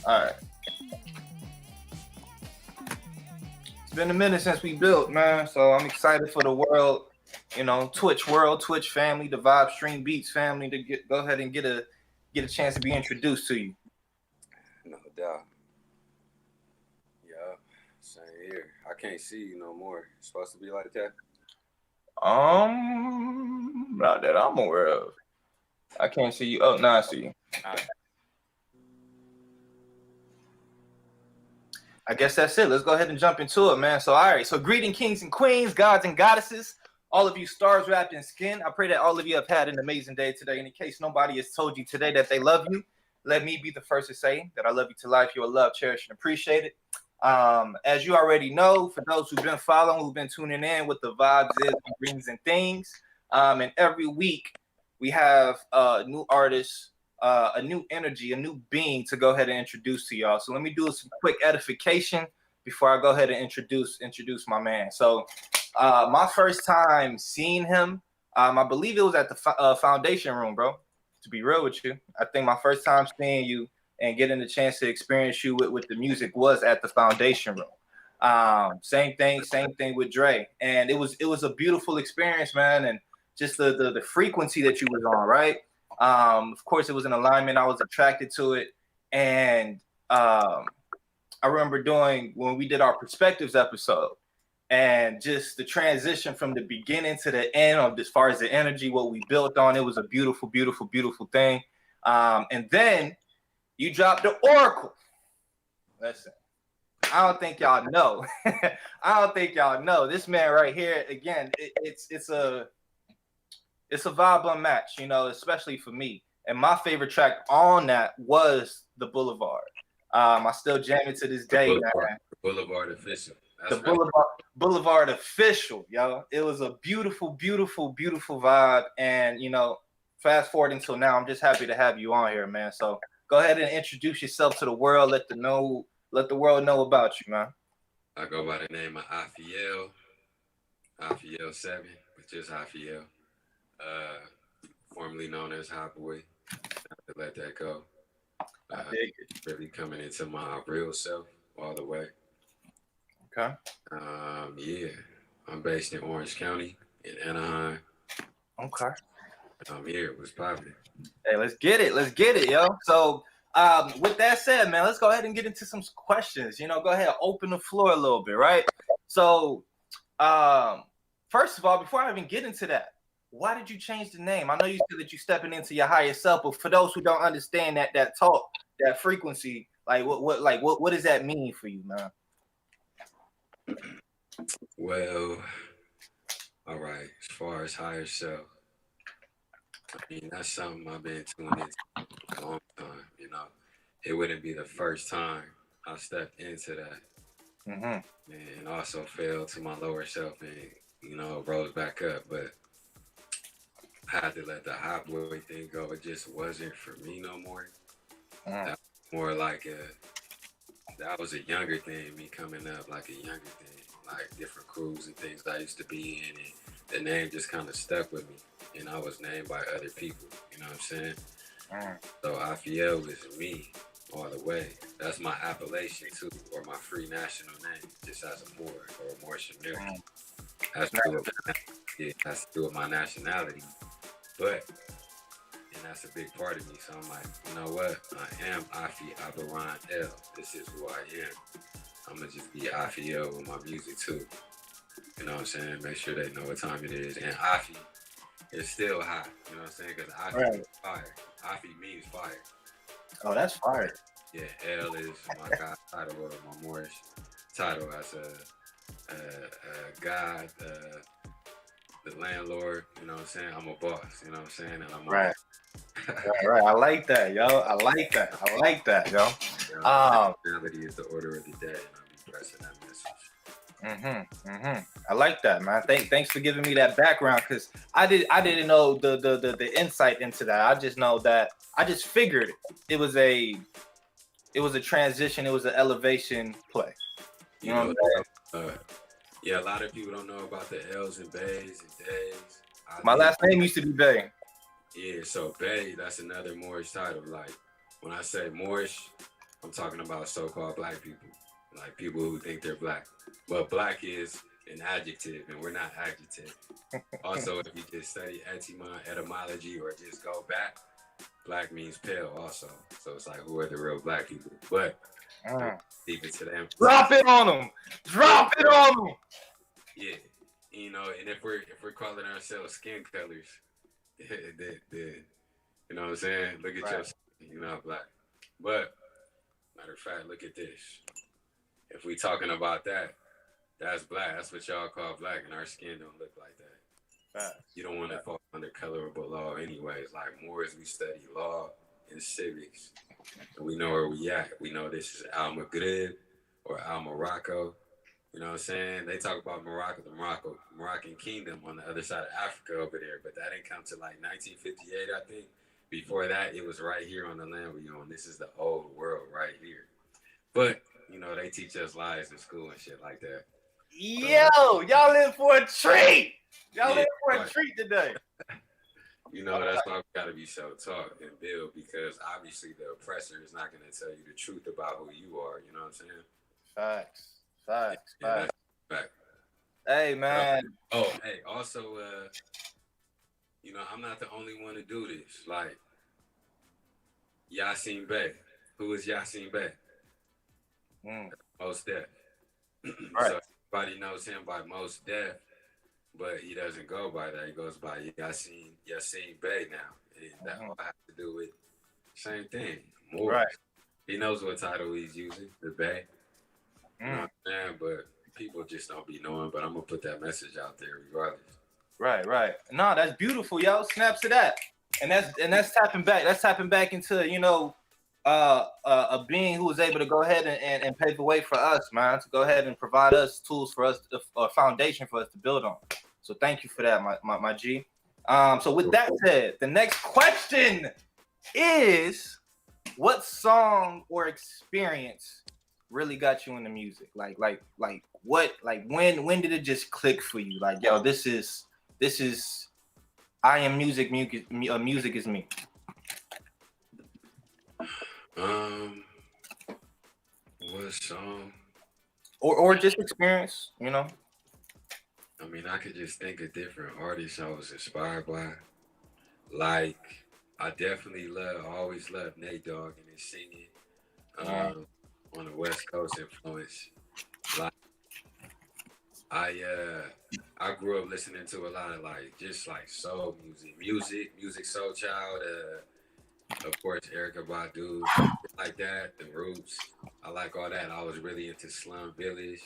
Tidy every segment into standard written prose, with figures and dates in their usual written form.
All right. It's been a minute since we built, man. So I'm excited for the world, Twitch world, Twitch family, the Vibe Stream Beats family to go ahead and get a chance to be introduced to you. No doubt. Yeah, same here. I can't see you no more. It's supposed to be like that. Not that I'm aware of. I can't see you. Oh, now I see you. I guess that's it. Let's go ahead and jump into it, man. So, all right. So, greeting kings and queens, gods and goddesses, all of you stars wrapped in skin. I pray that all of you have had an amazing day today. And in case nobody has told you today that they love you, let me be the first to say that I love you to life. You are loved, cherished, and appreciated. As you already know, for those who've been following, who've been tuning in with the vibes, is, greens, and things. And every week we have new artists, a new energy, a new being to go ahead and introduce to y'all. So let me do some quick edification before I go ahead and introduce my man. So my first time seeing him, I believe it was at the Foundation Room, bro. To be real with you, I think my first time seeing you and getting the chance to experience you with the music was at the Foundation Room. Same thing with Dre, and it was a beautiful experience, man. And just the frequency that you was on, right? Of course, it was an alignment. I was attracted to it, and I remember doing when we did our perspectives episode, and just the transition from the beginning to the end of as far as the energy, what we built on. It was a beautiful, beautiful, beautiful thing. And then you dropped the Oracle. Listen, I don't think y'all know. I don't think y'all know this man right here. Again, it's a vibe unmatched, especially for me. And my favorite track on that was the Boulevard. I still jam it to this day, man. Boulevard official. That's the right. Boulevard official, yo. It was a beautiful, beautiful, beautiful vibe. And fast forward until now, I'm just happy to have you on here, man. So go ahead and introduce yourself to the world. Let the world know about you, man. I go by the name of Afiel 7, but just Afiel. Formerly known as Hot Boy. I let that go. Really coming into my real self all the way. Okay. Yeah, I'm based in Orange County in Anaheim. Okay. I'm here. What's popping? Hey, let's get it, yo. So, with that said, man, let's go ahead and get into some questions. Go ahead, open the floor a little bit, right? So, first of all, before I even get into that, why did you change the name? I know you said that you're stepping into your higher self, but for those who don't understand that talk, that frequency, like what does that mean for you, man? Well, all right. As far as higher self, I mean that's something I've been tuning into a long time. It wouldn't be the first time I stepped into that, and also fell to my lower self and rose back up, but I had to let the hot boy thing go. It just wasn't for me no more. That was more like that was a younger thing, me coming up like a younger thing, like different crews and things I used to be in, and the name just kind of stuck with me, and I was named by other people, you know what I'm saying? So Afiel is me all the way. That's my appellation too, or my free national name, just as a Moor or a Moorish American. Has to do with my nationality, but and that's a big part of me. So I'm like, you know what? I am Afi Abaran L. This is who I am. I'm gonna just be Afiel with my music too. You know what I'm saying? Make sure they know what time it is. And Afi is still hot. You know what I'm saying? Because Afi is fire. Afi means fire. Oh, that's fire. Yeah, L is my God title, or my Moorish title as a God, the landlord. You know what I'm saying? I'm a boss. You know what I'm saying? And I'm right. Right. I like that, yo. I like that, yo. Reality is the order of the day, and I'll be pressing that message. I like that, man. Thanks for giving me that background, because I didn't know the insight into that. I just know that I just figured it was a transition, it was an elevation play. You know what I'm saying? Yeah, a lot of people don't know about the L's and Bays and Days. My last name used to be Bay. Yeah, so Bay, that's another Moorish title. Like when I say Moorish, I'm talking about so-called black people, like people who think they're black. But black is an adjective, and we're not adjective. Also, if you just study etymology or just go back, black means pale also. So it's like, who are the real black people? But leave it to them. Drop it on them. Drop it on them. Yeah, you know, and if we're calling ourselves skin colors, you know what I'm saying? Look at your skin, you're not black. But matter of fact, look at this. If we talking about that, that's black. That's what y'all call black, and our skin don't look like that. You don't want to fall under colorable law anyways. Like more as we study law and civics, and we know where we at. We know this is Al Maghrib or Al Morocco. You know what I'm saying? They talk about Morocco, the Moroccan kingdom on the other side of Africa over there, but that didn't come to like 1958, I think. Before that, it was right here on the land we own. This is the old world right here. But, you know, they teach us lies in school and shit like that. Yo, y'all in for a treat. Y'all in for a treat today. You know, that's why we got to be self-taught and build, because obviously the oppressor is not going to tell you the truth about who you are. You know what I'm saying? Facts. Fact. Hey, man. Hey, also, you know, I'm not the only one to do this. Like, Yasin Bey. Who is Yasin Bey? Most Def. Right. So everybody knows him by Most Def, but he doesn't go by that. He goes by Yasin Bey now. And that all has to do with same thing. More. Right. He knows what title he's using, the Bey. You know what I'm saying? But people just don't be knowing. But I'm gonna put that message out there regardless. Right. No, that's beautiful, yo. Snaps to that. And that's tapping back. That's tapping back into, you know, a being who was able to go ahead and pave the way for us, man, to go ahead and provide us tools for us, a foundation for us to build on. So thank you for that, my G. So with that said, the next question is, what song or experience really got you into music? Like what? Like when did it just click for you? Like, yo, this is I am music. Music is me. What song? Or just experience, you know? I mean, I could just think of different artists I was inspired by. Like, I definitely always loved Nate Dogg and his singing on the West Coast influence. Like, I grew up listening to a lot of like just like soul music, Soul Child, of course Erykah Badu, like that, The Roots. I like all that. I was really into Slum Village,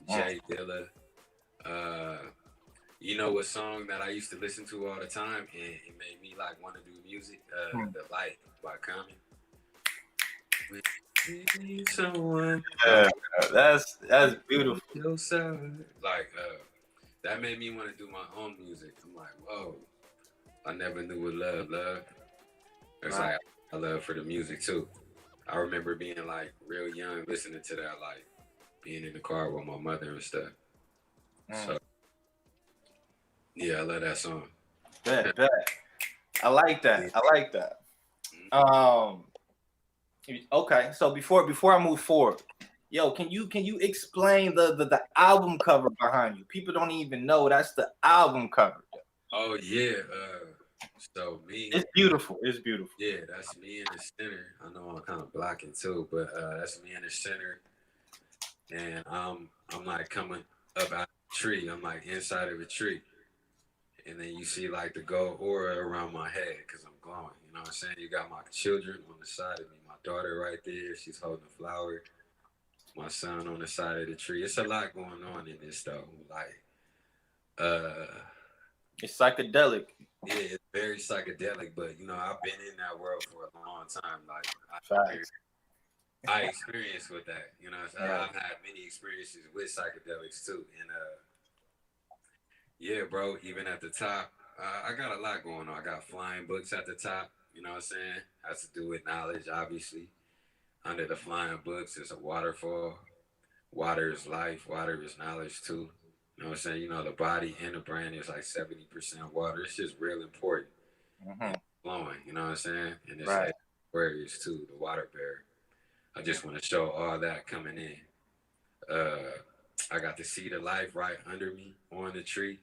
Jay Dilla. You know what song that I used to listen to all the time and it made me like want to do music? The Light by Common. Someone. That's beautiful. Like that made me want to do my own music. I'm like, whoa, I never knew what love. It's like I love for the music too. I remember being like real young, listening to that, like being in the car with my mother and stuff. So yeah, I love that song. Bet. I like that. Okay, so before I move forward, yo, can you explain the album cover behind you? People don't even know that's the album cover. Oh yeah, so me. It's beautiful. Yeah, that's me in the center. I know I'm kind of blocking too, but that's me in the center, and I'm like coming up out of the tree. I'm like inside of a tree, and then you see like the gold aura around my head because I'm glowing. You know what I'm saying? You got my children on the side of me. My daughter right there, she's holding a flower. My son on the side of the tree. It's a lot going on in this though. Like, it's psychedelic. Yeah, it's very psychedelic, but you know, I've been in that world for a long time. Like, I experienced with that. You know, I've had many experiences with psychedelics too, and yeah, bro. Even at the top, I got a lot going on. I got flying books at the top. You know what I'm saying? Has to do with knowledge, obviously. Under the flying books is a waterfall. Water is life. Water is knowledge too. You know what I'm saying? You know, the body and the brain is like 70% water. It's just real important. Flowing, you know what I'm saying? And it's like Aquarius too, the water bearer. I just want to show all that coming in. I got the seed of life right under me on the tree.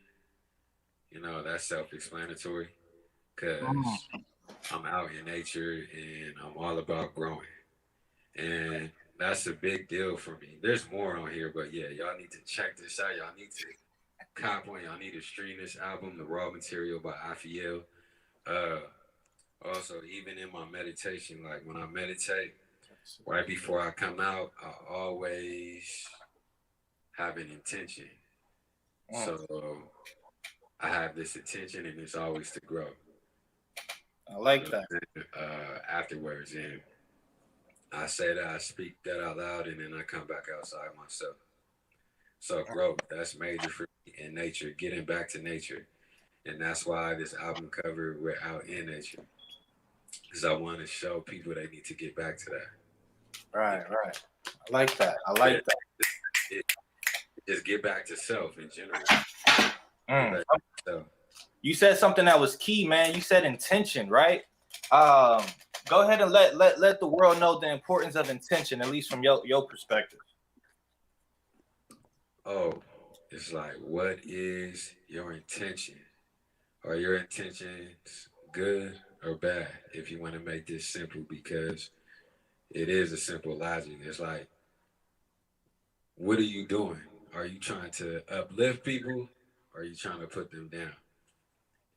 You know, that's self-explanatory because I'm out in nature and I'm all about growing. And that's a big deal for me. There's more on here, but yeah, y'all need to check this out. Y'all need to cop on. Y'all need to stream this album, The Raw Material by Afiel. Uh, Also, even in my meditation, like when I meditate, right before I come out, I always have an intention. So I have this intention, and it's always to grow. I like that. Afterwards, and I say that, I speak that out loud, and then I come back outside myself. So growth, that's major for me in nature, getting back to nature. And that's why this album cover, we're out in nature. Because I want to show people they need to get back to that. Right. I like that. Just get back to self in general. You said something that was key, man. You said intention, right? Go ahead and let the world know the importance of intention, at least from your perspective. Oh, it's like, what is your intention? Are your intentions good or bad? If you want to make this simple, because it is a simple logic. It's like, what are you doing? Are you trying to uplift people? Or are you trying to put them down?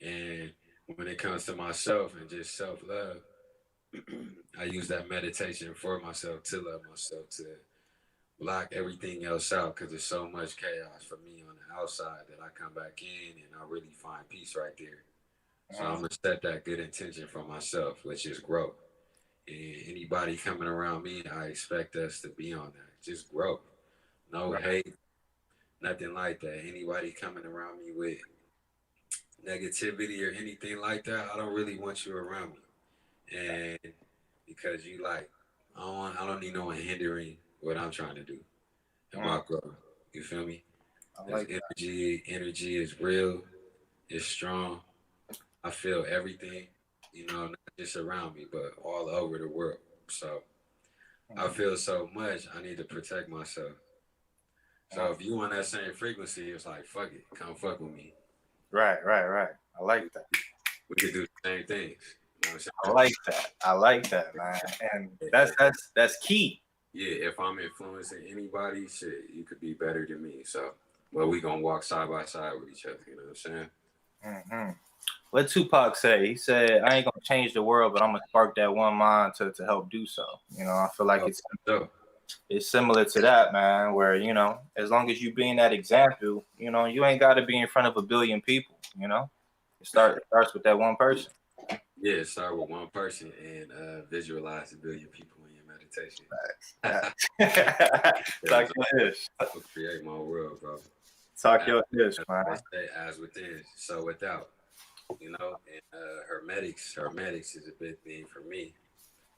And when it comes to myself and just self-love, I use that meditation for myself, to love myself, to block everything else out, because there's so much chaos for me on the outside that I come back in and I really find peace right there. So I'm going to set that good intention for myself, which is growth. And anybody coming around me, I expect us to be on that. Just grow. No hate, nothing like that. Anybody coming around me with negativity or anything like that, I don't really want you around me. And because you like, I don't need no one hindering what I'm trying to do and my growth. You feel me? Like energy is real, it's strong. I feel everything, not just around me, but all over the world. So I feel so much, I need to protect myself. So if you on that same frequency, it's like, fuck it, come fuck with me. Right. I like that. We can do the same things. You know what I'm saying? I like that, man. And that's key. Yeah, if I'm influencing anybody, shit, you could be better than me. So, well, we gonna walk side by side with each other. You know what I'm saying? Mm-hmm. What Tupac say? He said, "I ain't gonna change the world, but I'm gonna spark that one mind to help do so." I feel like it's similar to that, man. Where as long as you being that example, you ain't got to be in front of a billion people. It starts with that one person. Yeah, start with one person and visualize a billion people in your meditation. Talk your ish. Create my world, bro. Talk your ish, man. As within, so without. And hermetics is a big thing for me.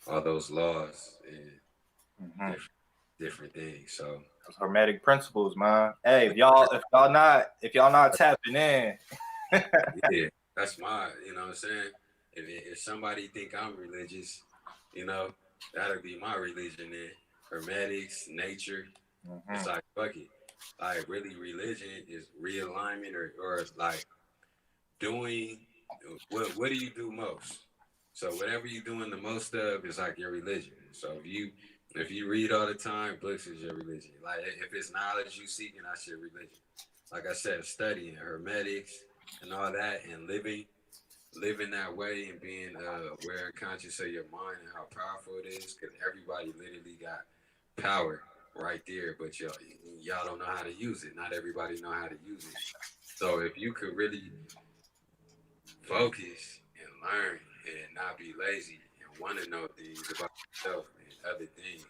All those laws and different things. So those hermetic principles, man. Hey, if y'all not tapping in. Yeah, that's my, you know what I'm saying? If somebody think I'm religious, that'll be my religion then. Hermetics, nature. It's like, fuck it. Like, really, religion is realignment or like doing what do you do most? So whatever you're doing the most of is like your religion. So if you read all the time, books is your religion. Like, if it's knowledge you seeking, that's your religion. Like I said, studying hermetics and all that, and living that way, and being aware and conscious of your mind and how powerful it is, because everybody literally got power right there, but y'all don't know how to use it. Not everybody know how to use it. So if you could really focus and learn and not be lazy and want to know things about yourself and other things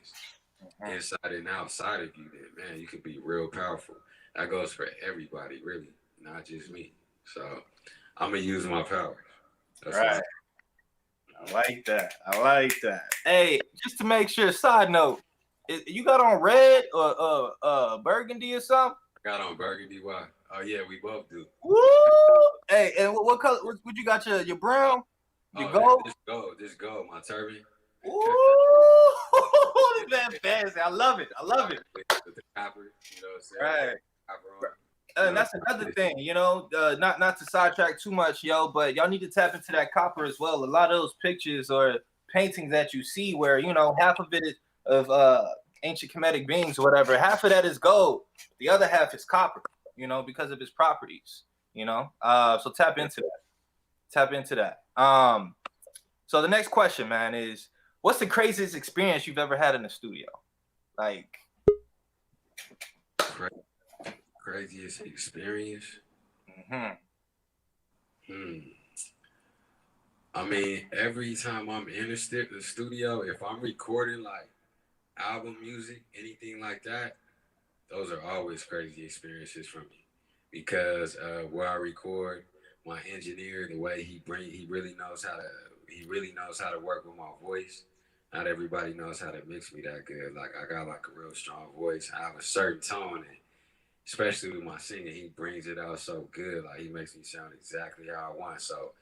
inside and outside of you, then man, you could be real powerful. That goes for everybody, really, not just me. So I'm gonna use my powers. That's right. I like that. Hey, just to make sure, side note, you got on red or burgundy or something? I got on burgundy. Why? Oh yeah, we both do. Woo! Hey, and what color? What you got? Your brown? Your gold? This gold. My turban. Ooh, man, fancy. I love it. I love it. With the copper, you know what I'm saying? Right. Copper on. And that's another thing, not to sidetrack too much, but y'all need to tap into that copper as well. A lot of those pictures or paintings that you see where, half of it is of ancient Kemetic beings or whatever, half of that is gold. The other half is copper, because of its properties, so tap into that. Tap into that. So the next question, man, is what's the craziest experience you've ever had in the studio? Like, craziest experience. I mean, every time I'm in the studio, if I'm recording like album music, anything like that, those are always crazy experiences for me. Because where I record, my engineer, the way he really knows how to work with my voice. Not everybody knows how to mix me that good. Like I got like a real strong voice. I have a certain tone, and especially with my singing, he brings it out so good. Like he makes me sound exactly how I want. So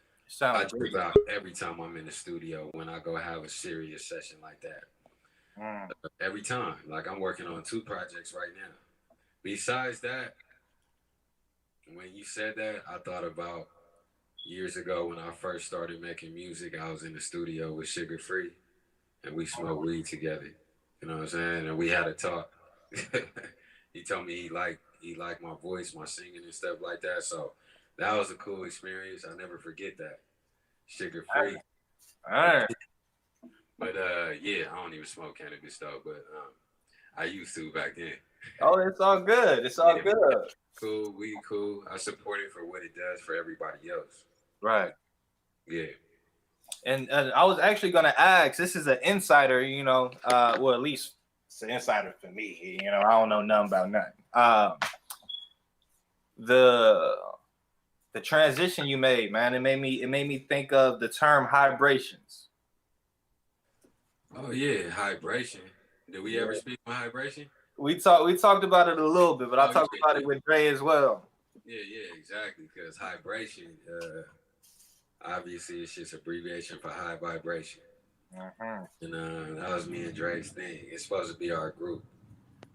I trip out every time I'm in the studio when I go have a serious session like that. Every time. Like I'm working on 2 projects right now. Besides that, when you said that, I thought about years ago when I first started making music. I was in the studio with Sugar Free, and we smoked weed together. You know what I'm saying? And we had a talk. He told me he liked my voice, my singing and stuff like that. So that was a cool experience. I'll never forget that. Sugar Free. All right. But yeah, I don't even smoke cannabis though, but I used to back then. Oh, it's all good. It's all good. Cool, weed cool. I support it for what it does for everybody else. Right. Yeah. And I was actually gonna ask. This is an insider, well, at least it's an insider for me. I don't know nothing about nothing. The transition you made, man, it made me think of the term vibrations. Oh yeah, hibration. Did we ever speak on hibration? We talked about it a little bit, but I talked about it with Dre as well. Yeah, exactly. Because hibration, obviously, it's just abbreviation for high vibration. And that was me and Dre's thing. It's supposed to be our group.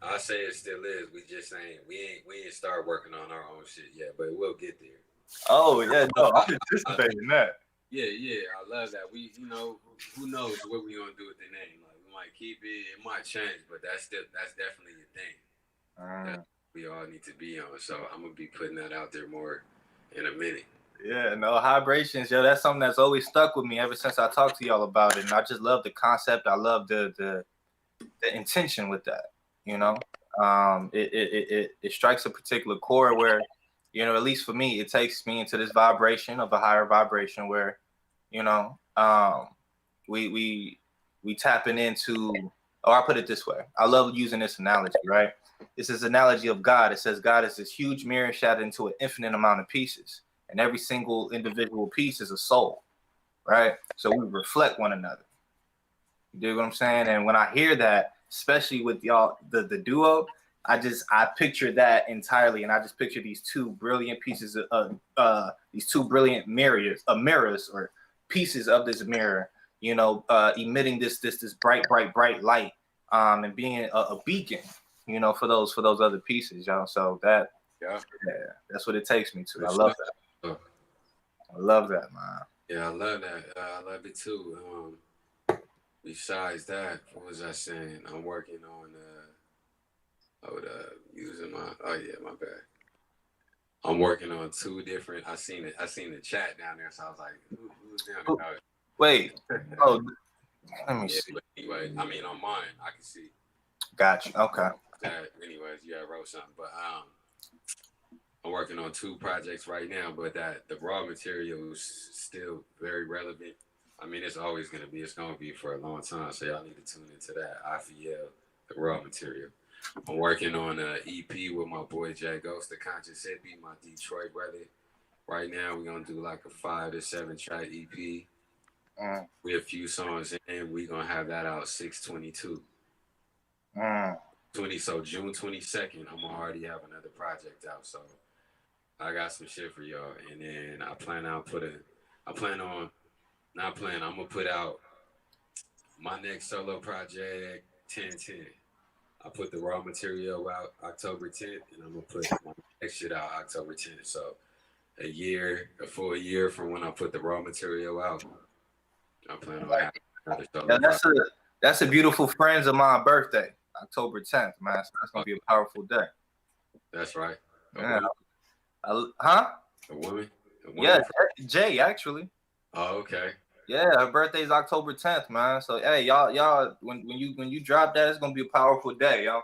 I say it still is. We just ain't. We ain't start working on our own shit yet, but we'll get there. Oh yeah, no, I'm anticipating that. Yeah, I love that. We, who knows what we gonna do with the name? Like we might keep it. It might change, but that's definitely a thing. That we all need to be on. So I'm gonna be putting that out there more in a minute. Yeah, no, vibrations, that's something that's always stuck with me ever since I talked to y'all about it. And I just love the concept. I love the intention with that. It strikes a particular chord where, at least for me, it takes me into this vibration of a higher vibration where, we tapping into, or I put it this way. I love using this analogy, right? It's this analogy of God. It says God is this huge mirror shattered into an infinite amount of pieces. And every single individual piece is a soul, right? So we reflect one another. You dig what I'm saying? And when I hear that, especially with y'all, the duo, I picture that entirely, and I just picture these 2 brilliant pieces of these 2 brilliant mirrors or pieces of this mirror, emitting this bright light, and being a beacon, for those other pieces, y'all. So that that's what it takes me to. I love that. I love that, man. Yeah, I love that. I love it too. Besides that, what was I saying? I'm working on using my my bad. I'm working on 2 different. I seen the chat down there, so I was like, who's down there? Wait. Oh, let me see. Anyway, I mean on mine, I can see. Gotcha. Okay. Anyways, you wrote something, but I'm working on 2 projects right now, but the raw material is still very relevant. I mean, it's always going to be. It's going to be for a long time, so y'all need to tune into that. IFL, the raw material. I'm working on an EP with my boy Jay Ghost, the Conscious Hippie, my Detroit brother. Right now, we're going to do like a 5 to 7 track EP. We have a few songs in. We're going to have that out 6/22. So June 22nd, I'm going to already have another project out, so I got some shit for y'all, and then I'm gonna put out My next solo project, 10/10. I put the raw material out October 10th, and I'm gonna put my next shit out October 10th. So a full year from when I put the raw material out, I'm planning on having another Yeah, solo project. that's a beautiful friends of mine birthday, October 10th, man. So that's gonna be a powerful day. That's right. Yeah. Huh? A woman? Yeah, Jay, actually. Oh, okay. Yeah, her birthday's October 10th, man. So hey, y'all, when you drop that, it's gonna be a powerful day, yo.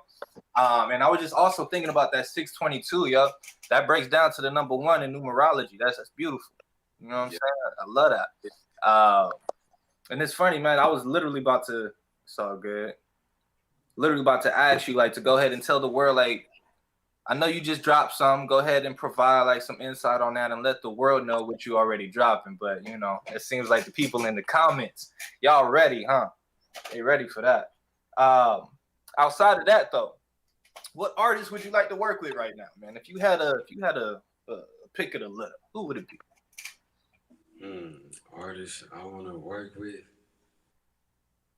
And I was just also thinking about that 622, yo. That breaks down to the number 1 in numerology. That's beautiful. You know what I'm saying? I love that. And it's funny, man. I was literally about to. It's all good. Literally about to ask you, like, to go ahead and tell the world, like, I know you just dropped some. Go ahead and provide like some insight on that and let the world know what you already dropping. But you know, it seems like the people in the comments, y'all ready, huh? They ready for that. Outside of that though, what artists would you like to work with right now, man? If you had a pick of the litter, who would it be? Artists I want to work with.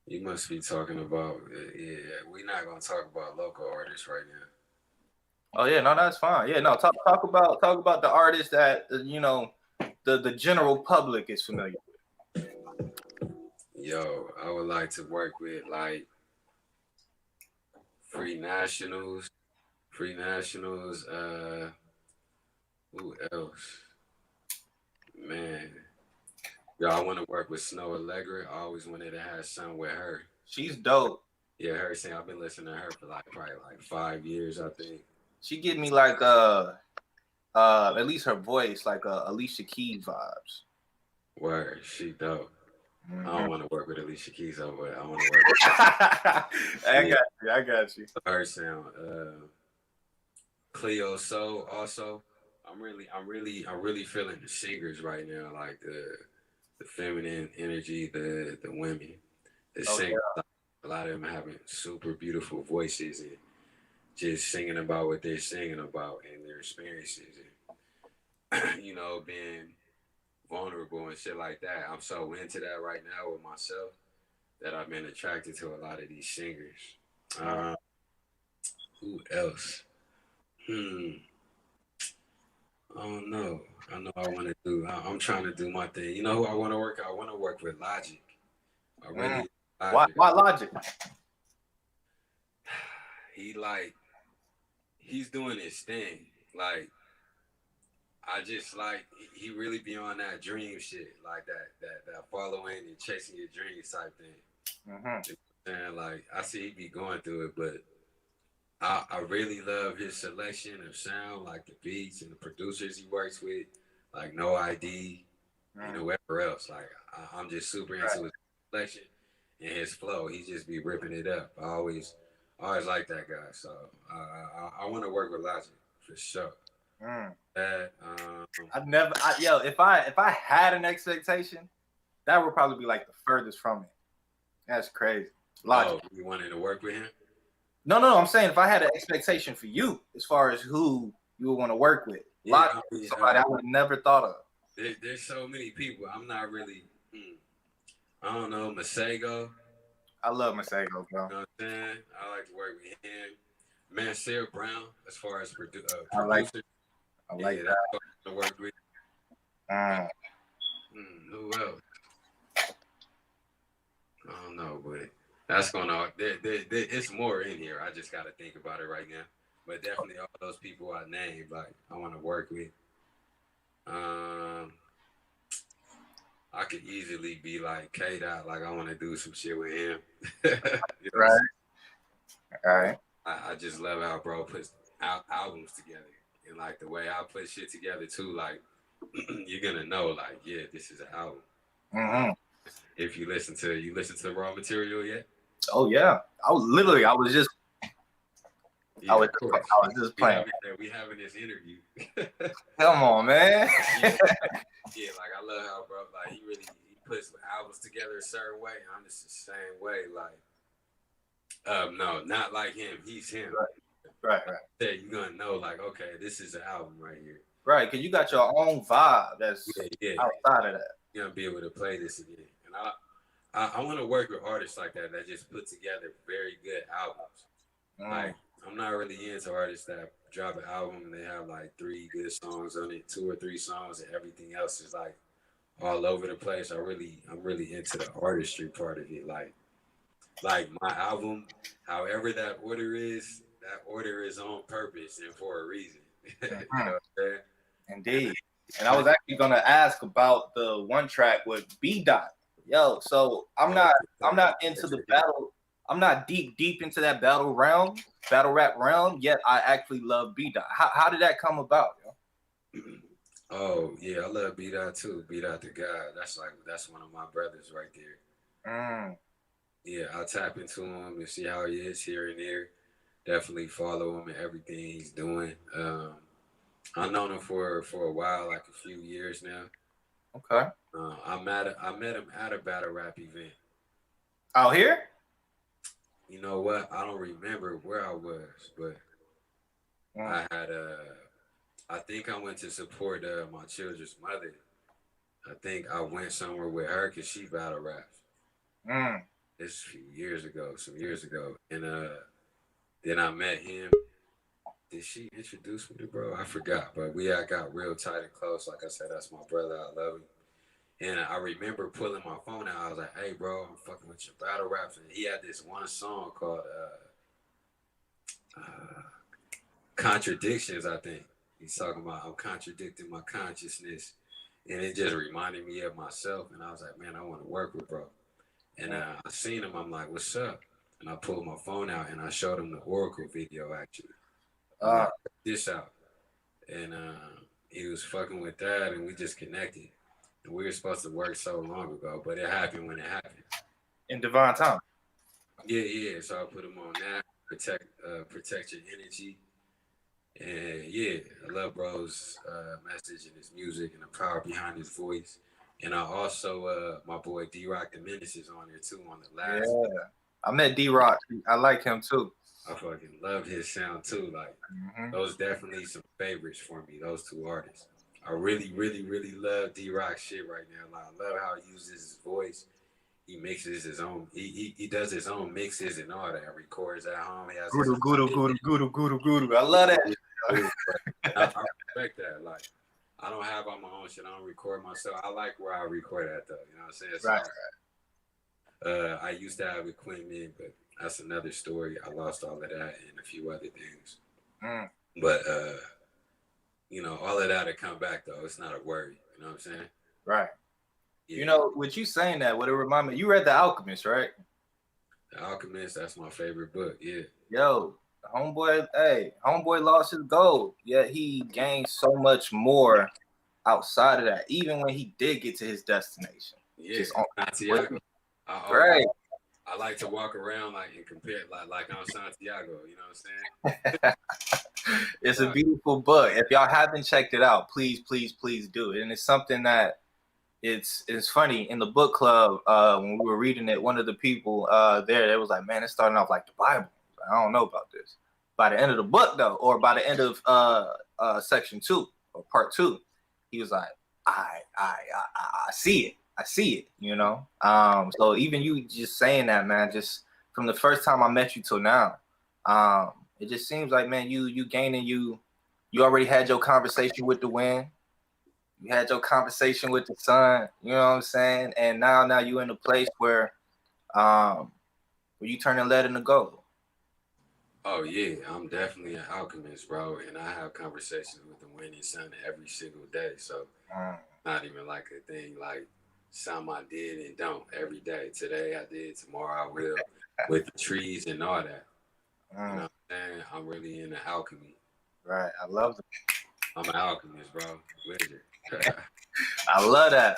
You must be talking about. Yeah, we're not gonna talk about local artists right now. Oh yeah, no, that's fine. Yeah, no, talk about the artists that you know the general public is familiar with. Yo, I would like to work with like Free Nationals. Free Nationals. Who else? Man. Yo, I want to work with Snow Allegra. I always wanted to have something with her. She's dope. Yeah, her saying I've been listening to her for like probably like 5 years, I think. She give me like at least her voice like Alicia Keys vibes. Word, she dope. Mm-hmm. I don't want to work with Alicia Keys, though, but I want to work with her. I got you. Her sound. Cleo Soul also. I'm really feeling the singers right now, like the feminine energy, the women, the singers. Yeah. A lot of them having super beautiful voices and just singing about what they're singing about and their experiences, and you know, being vulnerable and shit like that. I'm so into that right now with myself that I've been attracted to a lot of these singers. Who else? I don't know. I know I want to do. I'm trying to do my thing. You know who I want to work? I want to work with Logic. Logic. Why Logic? He's doing his thing. Like, I just like he really be on that dream shit, like that following and chasing your dreams type thing. Mm-hmm. And like I see he be going through it, but I really love his selection of sound, like the beats and the producers he works with, like No ID, and whoever else. Like I'm just super into his selection and his flow. He just be ripping it up. I always like that guy. So I want to work with Logic for sure. If I had an expectation, that would probably be like the furthest from it. That's crazy. Logic. Oh, you wanted to work with him? No. I'm saying if I had an expectation for you, as far as who you would want to work with, Logic, somebody I would have never thought of. There's so many people. I'm not really. I don't know, Masego. I love Masego, bro. You know what I'm saying? I like to work with him. Mansell Brown, as far as producer. I like that. To work with. Who else? I don't know, but that's gonna. It's more in here. I just got to think about it right now. But definitely all those people I named, like I want to work with. I could easily be like K-Dot, like I want to do some shit with him. You know right. I just love how bro puts albums together, and like the way I put shit together too. Like you're gonna know, like yeah, this is an album. Mm-hmm. If you listen to raw material yet? Oh yeah, I was just playing. We having this interview. Come on, man. Yeah, like I love how bro, like he puts albums together a certain way. I'm just the same way. Like, no, not like him. He's him. Right. Yeah, you're gonna know, like, okay, this is an album right here. Right, because you got your own vibe that's outside of that. You're gonna be able to play this again. And I want to work with artists like that just put together very good albums. Like I'm not really into artists that drop an album and they have like 3 good songs on it, 2 or 3 songs, and everything else is like all over the place. I'm really into the artistry part of it. Like my album, however that order is on purpose and for a reason. You know what I'm saying? Indeed. And I was actually gonna ask about the one track with B Dot. Yo, so I'm not into the battle. I'm not deep into that battle rap realm. Yet I actually love B Dot. How did that come about? Yo? Oh yeah, I love B Dot too. B Dot the guy. That's one of my brothers right there. Yeah, I'll tap into him and see how he is here and there. Definitely follow him and everything he's doing. I've known him for a while, like a few years now. Okay. I met him at a battle rap event. Out here? You know what? I don't remember where I was, but I had I think I went to support my children's mother. I think I went somewhere with her because she battle raps. This some years ago, and then I met him. Did she introduce me to bro? I forgot, but we got real tight and close. Like I said, that's my brother. I love him. And I remember pulling my phone out. I was like, "Hey, bro, I'm fucking with your battle raps." And he had this one song called "Contradictions." I think he's talking about I'm contradicting my consciousness, and it just reminded me of myself. And I was like, "Man, I want to work with bro." And I seen him. I'm like, "What's up?" And I pulled my phone out and I showed him the Oracle video actually. Like, this out, and he was fucking with that, and we just connected. And we were supposed to work so long ago, but it happened when it happened. In divine time. Yeah. So I put him on that, protect your energy, and yeah, I love bro's message and his music and the power behind his voice. And I also my boy D-Rock the Menace is on there too on the last. Yeah, I met D-Rock. I like him too. I fucking love his sound too. Like those definitely some favorites for me. Those 2 artists. I really love D-Rock shit right now. Like, I love how he uses his voice. He mixes his own. He does his own mixes and all that. Records at home. He has Guru. I love that. I respect that. Like, I don't have all my own shit. I don't record myself. I like where I record at though. You know what I'm saying? So, I used to have equipment, but that's another story. I lost all of that and a few other things. But you know, all of that'll come back though. It's not a worry. You know what I'm saying? Right. Yeah. You know, with you saying that, what it reminded me, you read The Alchemist, right? The Alchemist, that's my favorite book. Yeah. Yo, homeboy lost his gold, yet he gained so much more outside of that, even when he did get to his destination. Yeah, Santiago. Right. I like to walk around like and compare like I'm Santiago, you know what I'm saying? It's a beautiful book. If y'all haven't checked it out, please do it. And it's something that it's funny in the book club. When we were reading it, one of the people there was like, "Man, it's starting off like the Bible." I don't know about this. By the end of the book, though, or by the end of section 2 or part 2, he was like, "I see it. I see it." You know. So even you just saying that, man, just from the first time I met you till now, it just seems like, man, you gaining, you already had your conversation with the wind. You had your conversation with the sun, you know what I'm saying? And now you in a place where you turning lead into gold. Oh yeah, I'm definitely an alchemist, bro. And I have conversations with the wind and sun every single day. So not even like a thing like some I did and don't every day. Today I did, tomorrow I will, with the trees and all that. You know what I'm saying? I'm really into alchemy. Right. I love it. I'm an alchemist, bro. Wizard. I love that.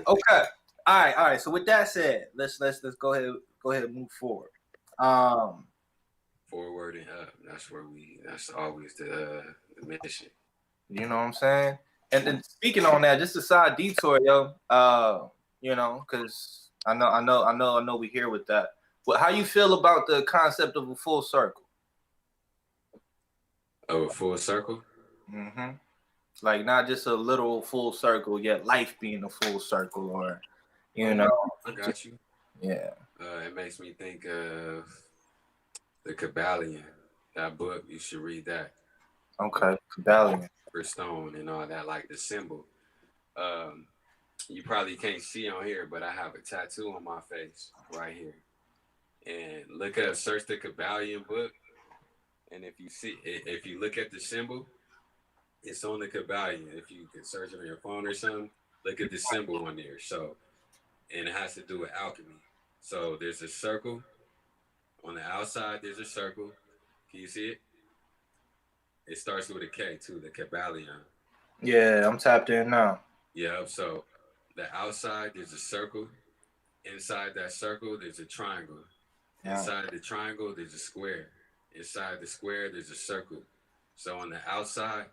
Okay. All right. So with that said, let's go ahead and move forward. Forward and up. That's always the mission. You know what I'm saying? And then speaking on that, just a side detour, yo. You know, because I know we here with that. But how you feel about the concept of a full circle? Oh, a full circle? Mm-hmm. Like not just a literal full circle, yet life being a full circle, or you know. I got you. Yeah. It makes me think of the Kabbalion. That book, you should read that. Okay. Kabbalion. For stone and all that, like the symbol. Um, you probably can't see on here, but I have a tattoo on my face right here. And search the Kabbalion book, and if you look at the symbol, it's on the Kabbalion. If you can search it on your phone or something, look at the symbol on there. So, and it has to do with alchemy. So there's a circle on the outside. There's a circle. Can you see it? It starts with a K too. The Kabbalion. Yeah, I'm tapped in now. Yeah. So the outside there's a circle. Inside that circle there's a triangle. Inside the triangle there's a square. Inside the square there's a circle. So on the outside,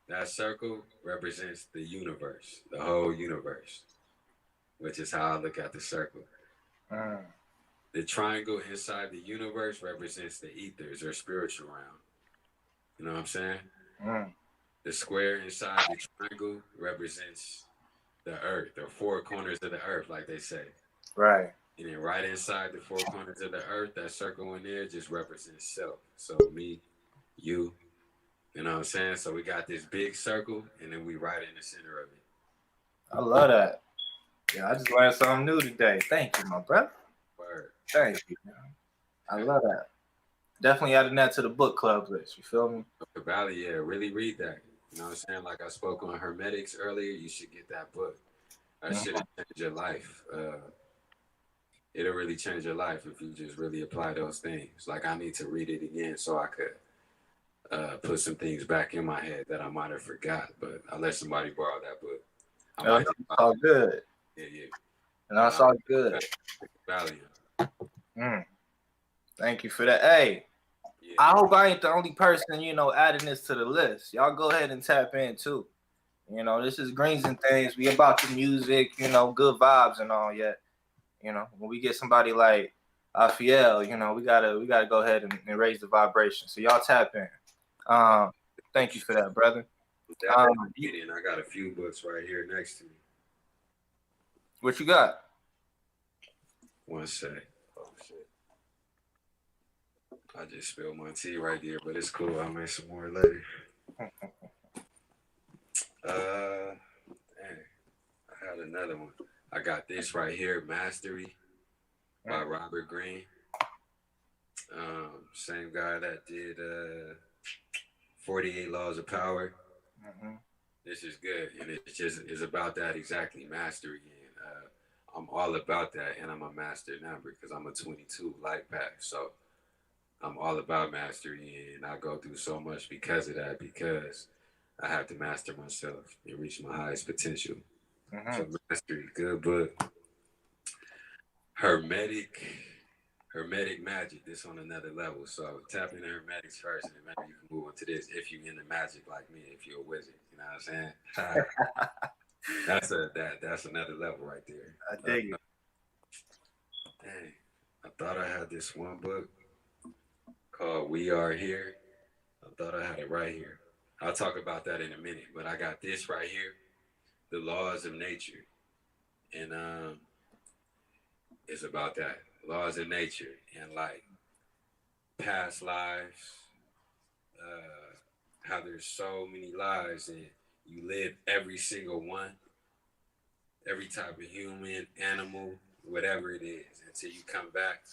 that circle represents the universe, the whole universe, which is how I look at the circle. The triangle inside the universe represents the ethers or spiritual realm. You know what I'm saying? The square inside the triangle represents the earth, or four corners of the earth, like they say. Right. And then right inside the four corners of the earth, that circle in there just represents self. So me, you know what I'm saying? So we got this big circle, and then we right in the center of it. I love that. Yeah, I just learned something new today. Thank you, my brother. Word. Thank you, man. I love that. Definitely adding that to the book club list. You feel me? Valley, yeah, really read that. You know what I'm saying? Like I spoke on Hermetics earlier, you should get that book. That should change your life. It'll really change your life if you just really apply those things. Like I need to read it again so I could put some things back in my head that I might have forgot. But I let somebody borrow that book. It's all good. Yeah. And that's all good. Valley. Thank you for that. Hey, yeah. I hope I ain't the only person, adding this to the list. Y'all go ahead and tap in too. This is Greens and Things. We about the music, good vibes and all. Yet, when we get somebody like Afiel, we gotta go ahead and raise the vibration. So y'all tap in. Thank you for that, brother. I got a few books right here next to me. What you got? One sec. Oh shit. I just spilled my tea right there, but it's cool. I'll make some more later. Dang. I had another one. I got this right here, Mastery by Robert Greene. Same guy that did 48 Laws of Power. This is good, and it's about that exactly, mastery. And I'm all about that, and I'm a master now because I'm a 22 light pack. So I'm all about mastery, and I go through so much because of that, because I have to master myself and reach my highest potential. So Mastery, good book. Hermetic magic, this on another level. So tap into Hermetics first, and then maybe you can move on to this if you're into magic like me, if you're a wizard. You know what I'm saying? That's another level right there. I dig it. Dang, I thought I had this one book called We Are Here. I thought I had it right here. I'll talk about that in a minute, but I got this right here, The Laws of Nature. And it's about that. Laws of nature and like past lives, how there's so many lives and you live every single one, every type of human, animal, whatever it is, until you come back.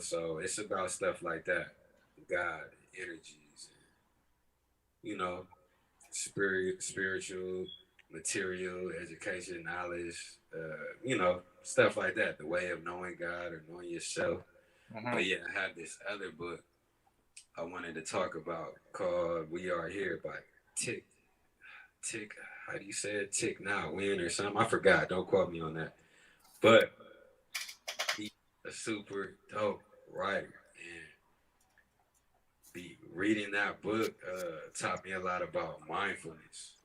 So it's about stuff like that. God, energies, and, spiritual, material, education, knowledge, stuff like that. The way of knowing God or knowing yourself. But yeah, I have this other book I wanted to talk about called We Are Here by Tick, how do you say it? Tick Not Win or something. I forgot. Don't quote me on that. But he's a super dope writer. And reading that book taught me a lot about mindfulness.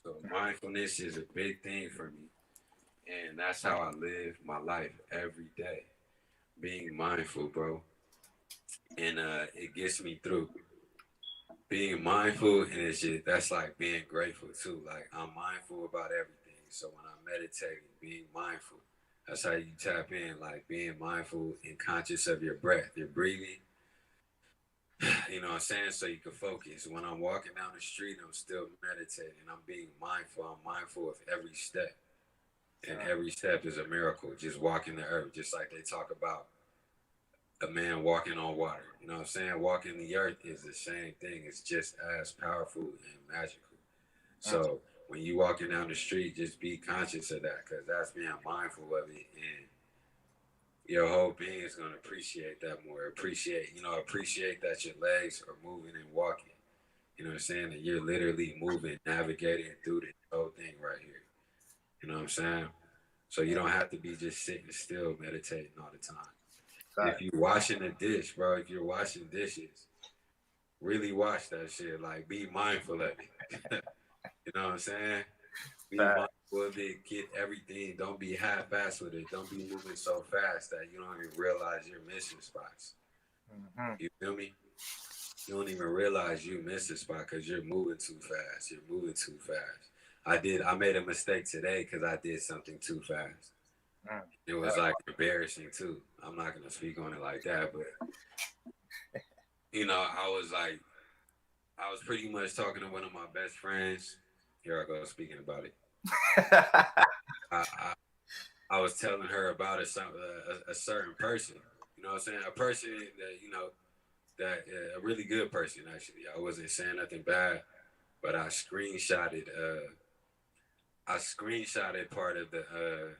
So mindfulness is a big thing for me. And that's how I live my life every day. Being mindful, bro. And it gets me through. Being mindful, and that's like being grateful too. Like I'm mindful about everything. So when I'm meditating, being mindful, That's how you tap in, like being mindful and conscious of your breath, your breathing. You know what I'm saying? So you can focus. When I'm walking down the street, I'm still meditating. I'm being mindful. I'm mindful of every step. And every step is a miracle. Just walking the earth, just like they talk about a man walking on water. You know what I'm saying? Walking the earth is the same thing. It's just as powerful and magical. So when you walking down the street, just be conscious of that, because that's being mindful of it, and your whole being is gonna appreciate that more. Appreciate that your legs are moving and walking. You know what I'm saying? And you're literally moving, navigating through this whole thing right here. You know what I'm saying? So you don't have to be just sitting still meditating all the time. If you're washing a dish, bro, if you're washing dishes, really wash that shit. Like, be mindful of it. You know what I'm saying? Be mindful of it. Get everything. Don't be half-assed with it. Don't be moving so fast that you don't even realize you're missing spots. You feel me? You don't even realize you missed a spot because you're moving too fast. You're moving too fast. I made a mistake today because I did something too fast. It was like embarrassing too. I'm not gonna speak on it like that, but I was pretty much talking to one of my best friends. Here I go speaking about it. I, I was telling her about a certain person. You know what I'm saying? A person that a really good person actually. I wasn't saying nothing bad, but I screenshotted part of the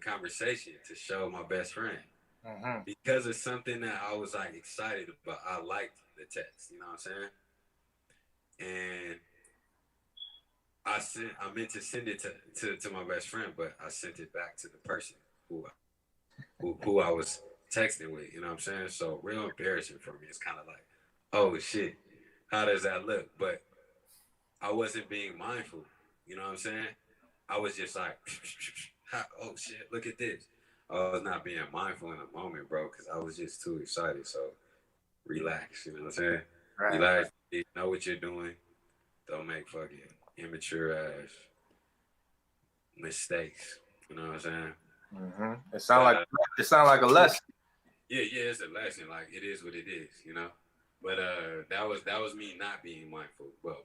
conversation to show my best friend because it's something that I was like excited about. I liked the text, you know what I'm saying? And I meant to send it to my best friend, but I sent it back to the person who I was texting with, you know what I'm saying? So real embarrassing for me. It's kind of like, oh shit, how does that look? But I wasn't being mindful, you know what I'm saying? I was just like, oh shit, look at this. I was not being mindful in the moment, bro, because I was just too excited. So relax, you know what I'm saying? Right. Relax, know what you're doing. Don't make fucking immature ass mistakes. You know what I'm saying? It sounds like a lesson. Yeah, it's a lesson. Like, it is what it is, you know. But that was me not being mindful. But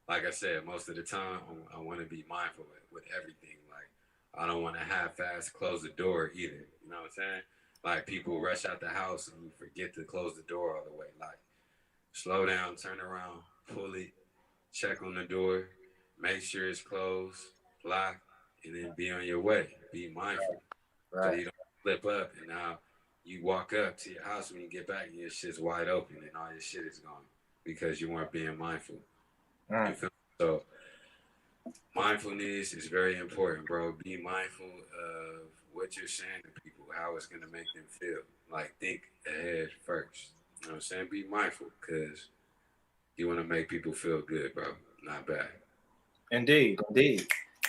like I said, most of the time I want to be mindful with everything. Like, I don't want to half-ass close the door either. You know what I'm saying? Like, people rush out the house and you forget to close the door all the way. Like, slow down, turn around, pull it, check on the door, make sure it's closed, lock, and then be on your way. Be mindful. Right. So you don't flip up and now you walk up to your house when you get back and your shit's wide open and all your shit is gone because you weren't being mindful. You feel me? So mindfulness is very important, bro. Be mindful of what you're saying to people, how it's going to make them feel. Like, think ahead first. You know what I'm saying? Be mindful because you want to make people feel good, bro. Not bad. Indeed.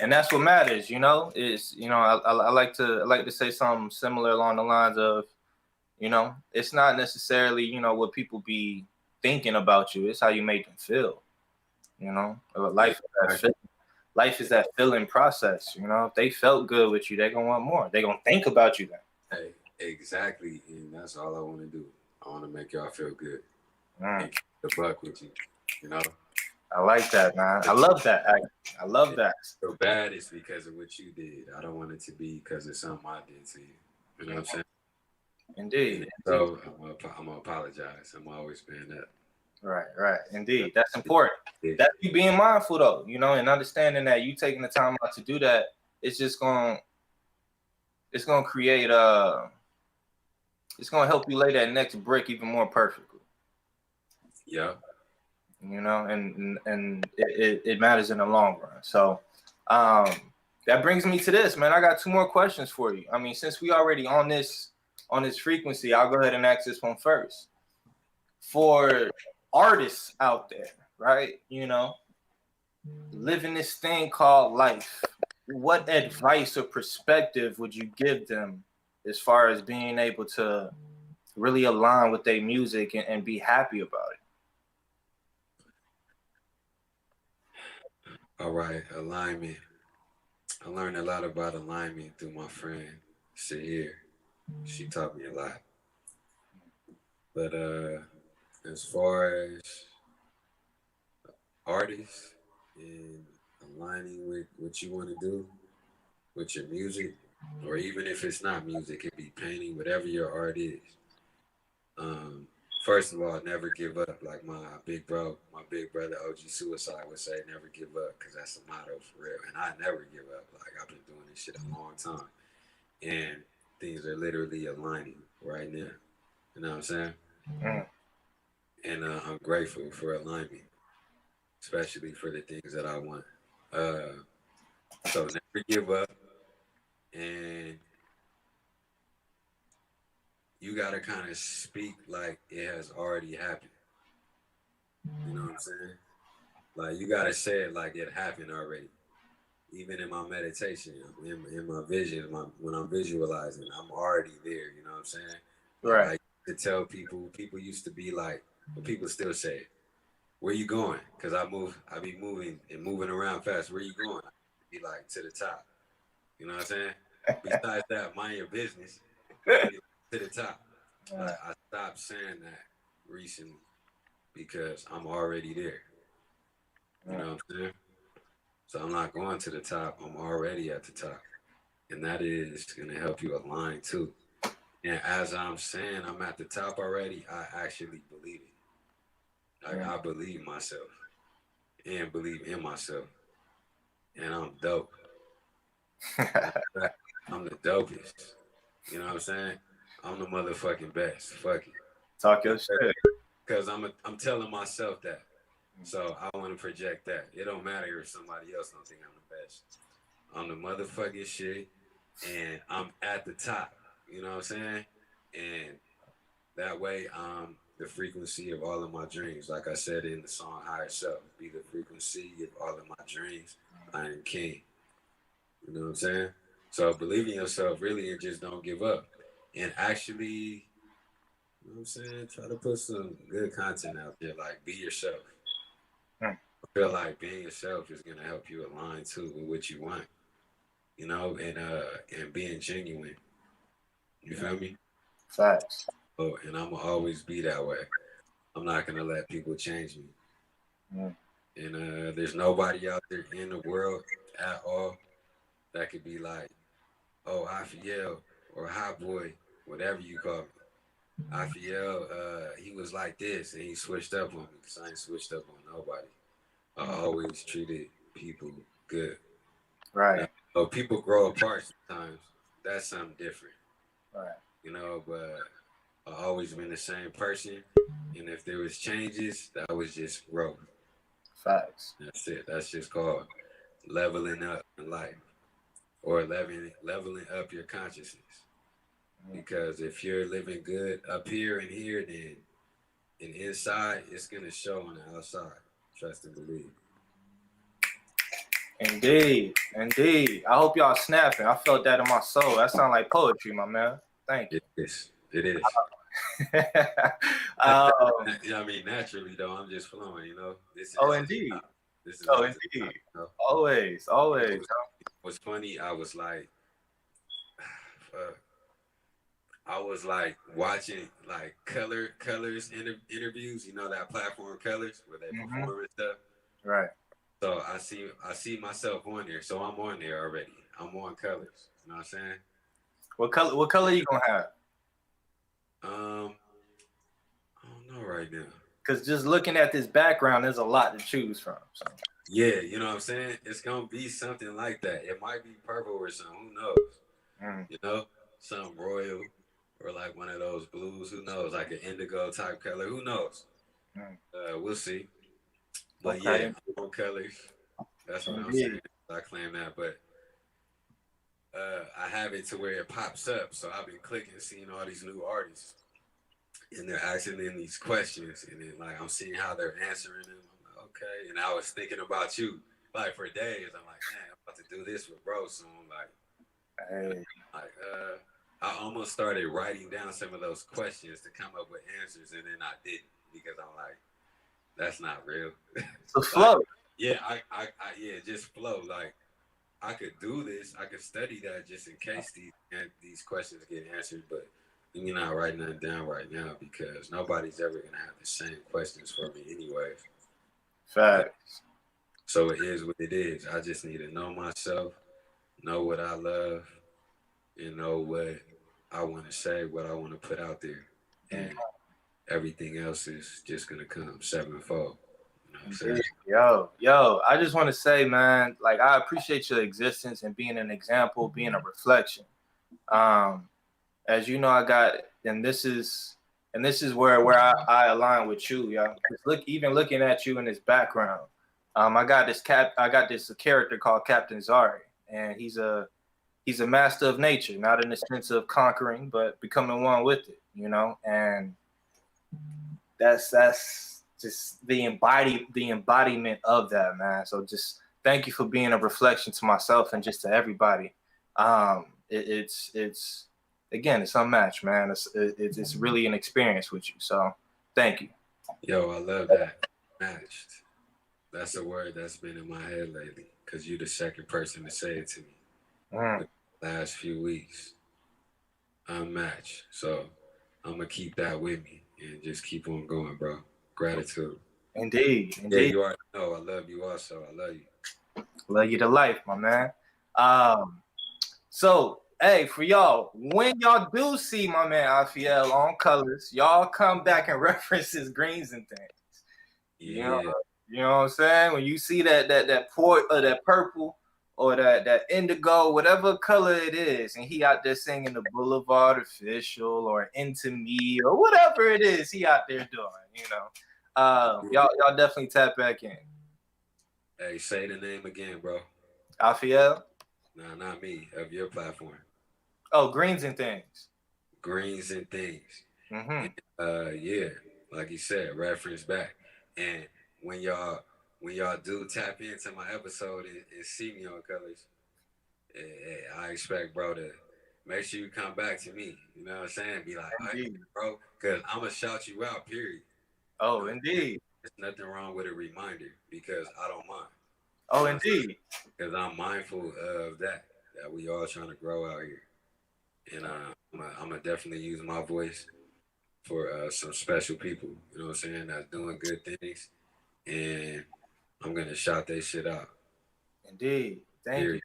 And that's what matters, is, I like to say something similar along the lines of, it's not necessarily, what people be thinking about you. It's how you make them feel, life is that feeling process. If they felt good with you, they're going to want more. They're going to think about you then. Hey, exactly. And that's all I want to do. I want to make y'all feel good. And keep the buck with you, I like that, man. I love that. I love that. So bad is because of what you did. I don't want it to be because of something I did to you. You know what I'm saying? Indeed. So I'm gonna apologize. I'm always being that. Right. Indeed. That's important. That's you being mindful though, and understanding that you taking the time out to do that, it's gonna create it's gonna help you lay that next brick even more perfectly. Yeah. And it matters in the long run. So that brings me to this, man. I got 2 more questions for you. I mean, since we already on this frequency, I'll go ahead and ask this one first. For artists out there, right? Living this thing called life, what advice or perspective would you give them as far as being able to really align with their music and be happy about it? All right, alignment. I learned a lot about alignment through my friend sit here. She taught me a lot. But as far as artists and aligning with what you want to do with your music, or even if it's not music, it be painting, whatever your art is. Um, First of all, never give up. Like my big brother OG Suicide would say, never give up, because that's the motto for real. And I never give up. Like I've been doing this shit a long time, and things are literally aligning right now. You know what I'm saying? Mm. And I'm grateful for alignment, especially for the things that I want. Uh, so never give up, and you gotta kind of speak like it has already happened. You know what I'm saying? Like you gotta say it like it happened already. Even in my meditation, in my vision, when I'm visualizing, I'm already there. You know what I'm saying? Like Right. I used to tell people used to be like, but people still say it. Where you going? Because I be moving and moving around fast. Where you going? I be like to the top. You know what I'm saying? Besides that, mind your business. I be like, to the top. Like I stopped saying that recently because I'm already there. You know what I'm saying? So I'm not going to the top. I'm already at the top. And that is gonna help you align too. And as I'm saying I'm at the top already, I actually believe it. Like I believe myself and believe in myself. And I'm dope. I'm the dopest. You know what I'm saying? I'm the motherfucking best. Fuck it. Talk your shit. Because I'm telling myself that. So I want to project that. It don't matter if somebody else don't think I'm the best. I'm the motherfucking shit, and I'm at the top. You know what I'm saying? And that way, the frequency of all of my dreams. Like I said in the song Higher Self, be the frequency of all of my dreams. I am king. You know what I'm saying? So believe in yourself really and just don't give up. And actually, you know what I'm saying? Try to put some good content out there. Like be yourself. Mm. I feel like being yourself is gonna help you align too with what you want. You know, and being genuine. You feel me? Facts. Oh, and I'm gonna always be that way. I'm not gonna let people change me. Mm. And there's nobody out there in the world at all that could be like, oh, Afiel or Hot Boy, whatever you call me. Afiel, he was like this and he switched up on me because I ain't switched up on nobody. I always treated people good. Right. Now, oh, people grow apart sometimes. That's something different. Right. You know, but I always been the same person. And if there was changes, that was just growth. Facts. That's it. That's just called leveling up in life or leveling up your consciousness. Because if you're living good up here and here, then and inside, it's gonna show on the outside. Trust and believe. Indeed. Indeed. I hope y'all snapping. I felt that in my soul. That sounds like poetry, my man. Thank you. It is. It is. I mean, naturally though, I'm just flowing. You know, Indeed. This is Indeed. you know? Always. What's funny? I was like, I was like watching like colors interviews. You know that platform Colors where they perform and stuff. Right. So I see myself on there. So I'm on there already. I'm on Colors. You know what I'm saying? What color you gonna have? I don't know right now. Because just looking at this background, there's a lot to choose from. So. Yeah, you know what I'm saying? It's gonna be something like that. It might be purple or something. Who knows? You know, some royal or like one of those blues. Who knows? Like an indigo type color. Who knows? We'll see. But okay. Yeah, on Colors. That's what I'm saying. I claim that, but I have it to where it pops up. So I've been clicking, seeing all these new artists, and they're asking them these questions, and then like I'm seeing how they're answering them. I'm like, okay. And I was thinking about you, like for days. I'm like, man, I'm about to do this with bro soon. I almost started writing down some of those questions to come up with answers, and then I didn't because I'm like, that's not real. So flow. Yeah, I just flow. Like I could do this. I could study that just in case these questions get answered. But let me not write nothing down right now because nobody's ever gonna have the same questions for me, anyways. Facts. So it is what it is. I just need to know myself, know what I love, and know what I want to say, what I want to put out there, and everything else is just gonna come sevenfold. You know what I'm saying? Yo, I just want to say, man, like I appreciate your existence and being an example, being a reflection. Um, as you know, I got, and this is where I align with you, yo. Even looking at you in this background, I got this character called Captain Khzzari, and he's a master of nature, not in the sense of conquering, but becoming one with it, you know, and that's just the embodiment of that, man. So just thank you for being a reflection to myself and just to everybody. It's again, it's unmatched, man. It's really an experience with you. So thank you. Yo, I love that. Matched. That's a word that's been in my head lately because you're the second person to say it to me Mm. the last few weeks. Unmatched. So I'm gonna keep that with me and just keep on going, bro. Gratitude. Indeed, Yeah, indeed. you already know I love you also. I love you. Love you to life, my man. So, hey, for y'all, when y'all do see my man Afiel on colors, y'all come back and reference his greens and things. Yeah. You know what I'm saying? When you see that port or that purple or that indigo, whatever color it is, and he out there singing the Boulevard Official or Into Me or whatever it is he out there doing, you know. Y'all definitely tap back in. Hey, say the name again, bro. Afiel? Nah, not me. Of your platform. Oh, greens and things. Greens and things. Mm-hmm. Yeah, like you said, reference back. And when y'all do tap into my episode and see me on colors, I expect bro to make sure you come back to me. You know what I'm saying? Be like, all right, Indeed. bro, because I'm gonna shout you out. Period. Oh, You know, indeed. there's nothing wrong with a reminder because I don't mind. Oh, You know indeed. because I'm mindful of that we all trying to grow out here. And I'm gonna definitely use my voice for some special people. You know what I'm saying? That's doing good things, and I'm gonna shout that shit out. Indeed. Thank you. Period.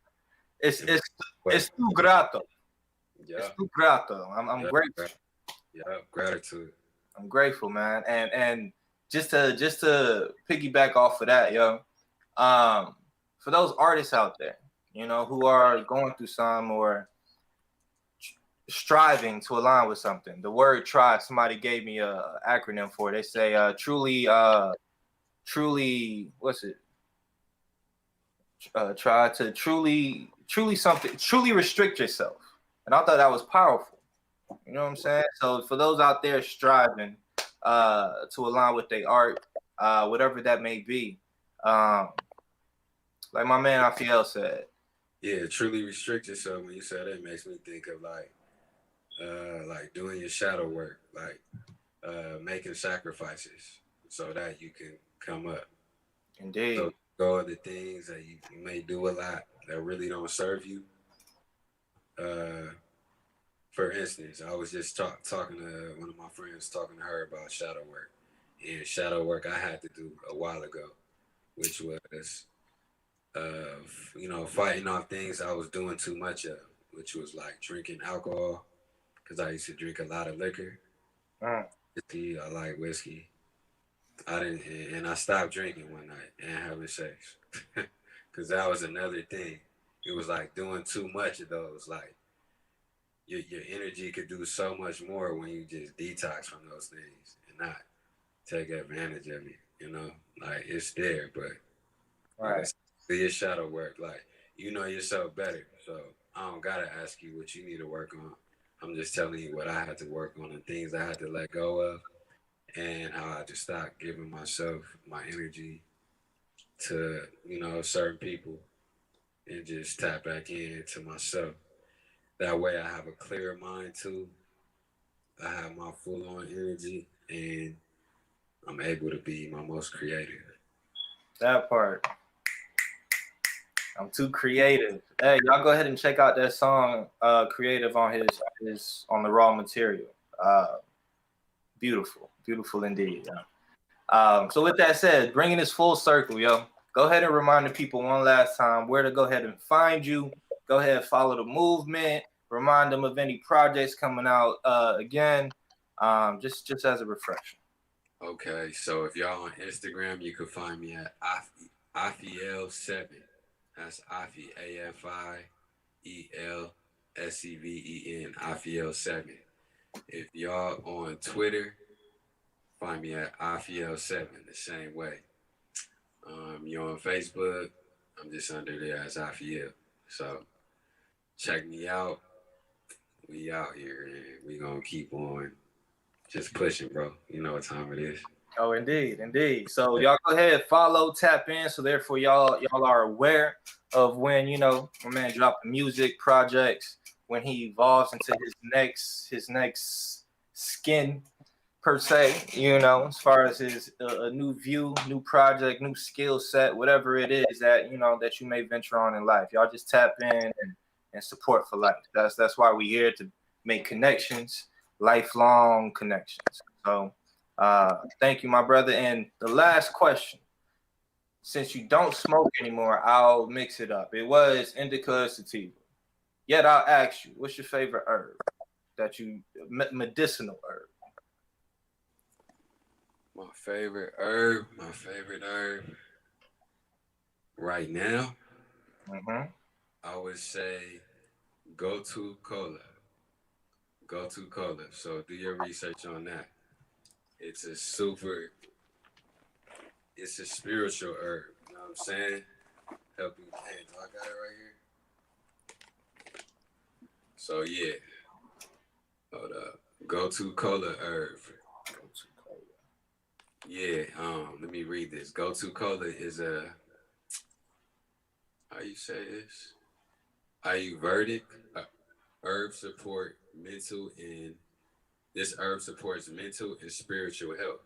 It's And it's but it's too grato. It's yeah, too grato. I'm yeah, grateful. yeah, gratitude. I'm grateful, man. And just to piggyback off of that, yo, for those artists out there, you know, who are going through some or striving to align with something. The word try, somebody gave me a acronym for it. They say truly what's it? Try to truly restrict yourself. And I thought that was powerful. You know what I'm saying? So for those out there striving to align with their art, whatever that may be, um, like my man Afiel said. Yeah, truly restrict yourself. When you say that, it makes me think of like doing your shadow work, like making sacrifices so that you can come up. So Indeed. go of the things that you may do a lot that really don't serve you. Uh, for instance, I was just talking to one of my friends, talking to her about shadow work. And shadow work I had to do a while ago, which was, fighting off things I was doing too much of, which was like drinking alcohol, because I used to drink a lot of liquor. Mm. Whiskey, I like whiskey. I didn't, and I stopped drinking one night and having sex, because that was another thing. It was like doing too much of those, like your energy could do so much more when you just detox from those things and not take advantage of it. You know, like it's there, but like I Right. said, do your shadow work. Like you know yourself better, so I don't gotta ask you what you need to work on. I'm just telling you what I had to work on and things I had to let go of, and how I had to stop giving myself my energy to certain people and just tap back into myself. That way, I have a clear mind too. I have my full on energy, and I'm able to be my most creative. That part. I'm too creative. Hey, y'all go ahead and check out that song, "Creative" on his on the Raw Material. Beautiful, beautiful indeed. Yeah. So with that said, bringing this full circle, yo, go ahead and remind the people one last time where to go ahead and find you. Go ahead, follow the movement. Remind them of any projects coming out again, just as a refresher. Okay, so if y'all on Instagram, you can find me at Afiel7. That's Afi, AFIELSEVEN, Afiel7. If y'all on Twitter, find me at Afiel7, the same way. You're on Facebook, I'm just under there as Afiel. So check me out. We out here and we gonna keep on just pushing, bro. You know what time it is. Oh, indeed, indeed. So y'all go ahead, follow, tap in. So therefore, y'all are aware of when my man drop the music projects, when he evolves into his next skin per se. As far as his a new view, new project, new skill set, whatever it is that that you may venture on in life. Y'all just tap in and support for life. That's why we're here to make connections, lifelong connections. So. Thank you, my brother. And the last question, since you don't smoke anymore, I'll mix it up. It was indica or sativa. Yet I'll ask you, what's your favorite herb medicinal herb? My favorite herb right now, I would say go to cola. So do your research on that. It's a spiritual herb. You know what I'm saying? Helping. Hey, do I got it right here? So yeah. Hold up. Go to cola herb. Yeah, let me read this. Go to cola is how you say this? Ayurvedic herb support mental and this herb supports mental and spiritual health.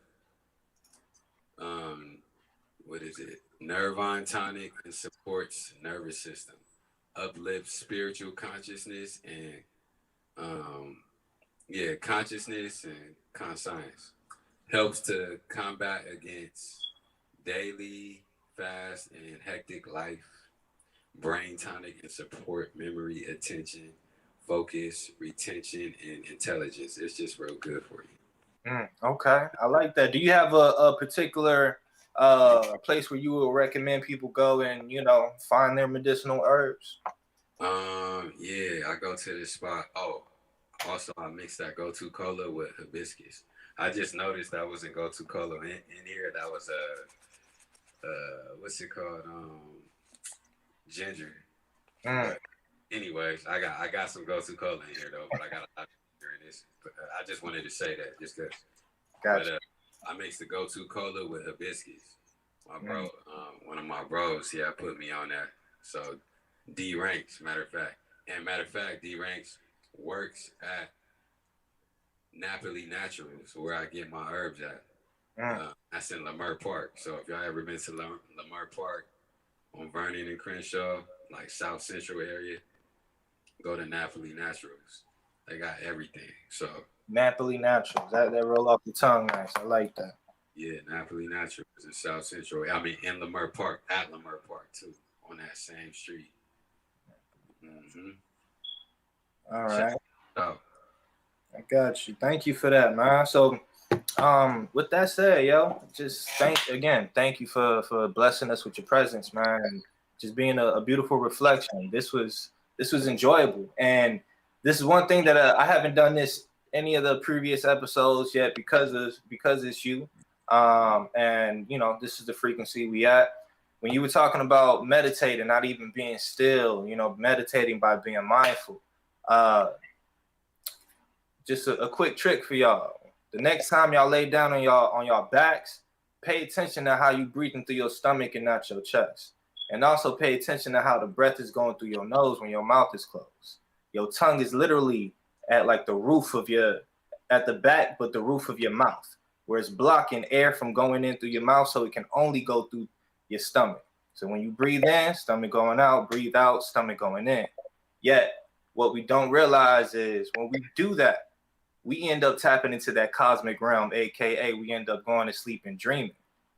What is it? Nervine tonic and supports nervous system. Uplifts spiritual consciousness and consciousness and conscience. Helps to combat against daily fast and hectic life. Brain tonic and support memory, attention, focus, retention, and intelligence. It's just real good for you. Okay, I like that. Do you have a particular place where you would recommend people go and find their medicinal herbs? Yeah, I go to this spot. Oh, also I mix that go-to cola with hibiscus. I just noticed that wasn't go-to cola in here. That was what's it called? Ginger. But anyways, I got some go-to cola in here though, but I got a lot of ginger in this. But I just wanted to say that just because. Gotcha. But I mix the go-to cola with hibiscus. My bro, one of my bros, put me on that. So D Ranks, matter of fact, D Ranks works at Napoli Naturals, where I get my herbs at. That's in Lamar Park. So if y'all ever been to Lamar Park on Vernon and Crenshaw, like South Central area, go to Napoli Naturals. They got everything. So Napoli Naturals. That roll off the tongue nice. I like that. Yeah, Napoli Naturals in South Central. I mean, in Lamar Park, at Lamar Park too, on that same street. All right. I got you. Thank you for that, man. So, with that said, just thank you for blessing us with your presence, man, and just being a beautiful reflection. This was enjoyable, and this is one thing that I haven't done this any of the previous episodes yet because it's you, and this is the frequency we at. When you were talking about meditating, not even being still, meditating by being mindful. Just a quick trick for y'all. The next time y'all lay down on y'all backs, pay attention to how you breathing through your stomach and not your chest. And also pay attention to how the breath is going through your nose when your mouth is closed. Your tongue is literally at like the roof of at the back, but the roof of your mouth, where it's blocking air from going in through your mouth, so it can only go through your stomach. So when you breathe in, stomach going out, breathe out, stomach going in. Yet, what we don't realize is when we do that, we end up tapping into that cosmic realm, aka we end up going to sleep and dreaming.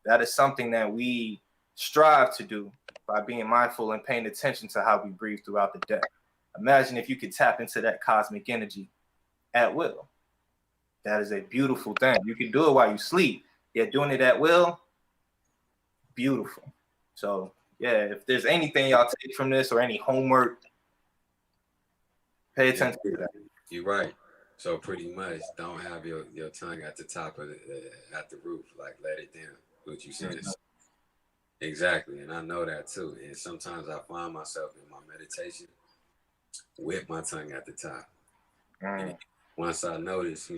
That is something that we strive to do by being mindful and paying attention to how we breathe throughout the day. Imagine if you could tap into that cosmic energy at will. That is a beautiful thing. You can do it while you sleep, yet doing it at will, beautiful. So yeah, if there's anything y'all take from this or any homework, pay attention to that. You're right. So pretty much, don't have your tongue at the top of at the roof. Like let it down. What you said. Exactly, and I know that too. And sometimes I find myself in my meditation with my tongue at the top. And once I notice,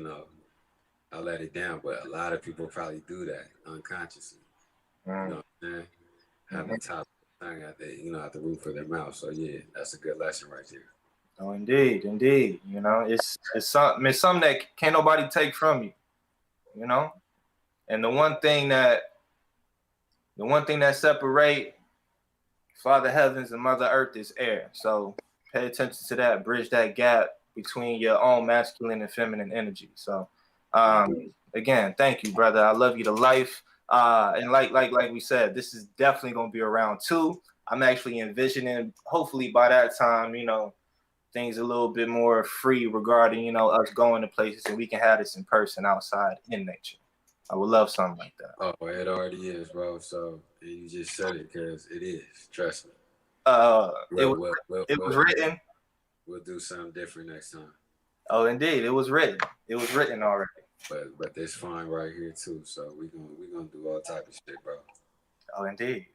I let it down. But a lot of people probably do that unconsciously. You know what I'm saying? Have the top of the tongue at the at the roof of their mouth. So yeah, that's a good lesson right there. Oh, indeed. It's something that can't nobody take from you. And the one thing that separate Father Heavens and Mother Earth is air. So pay attention to that. Bridge that gap between your own masculine and feminine energy. So again, thank you, brother. I love you to life. And like we said, this is definitely gonna be around 2. I'm actually envisioning, hopefully by that time, things a little bit more free regarding, us going to places and we can have this in person outside in nature. I would love something like that. Oh, it already is, bro. So you just said it because it is. Trust me. It was written. We'll do something different next time. Oh, indeed, it was written. It was written already. But there's fun right here too. So we're gonna do all type of shit, bro. Oh, indeed.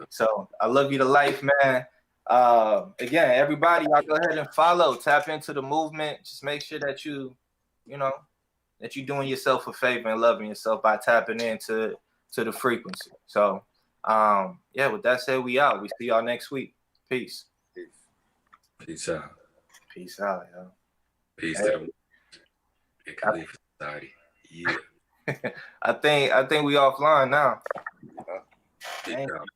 So I love you to life, man. Again, everybody, y'all go ahead and follow, tap into the movement. Just make sure that that you're doing yourself a favor and loving yourself by tapping into the frequency. So, with that said, we out. We see y'all next week. Peace. Peace out. Peace out, yo. Peace to the Khzzari. Yeah. I think we offline now. Peace out.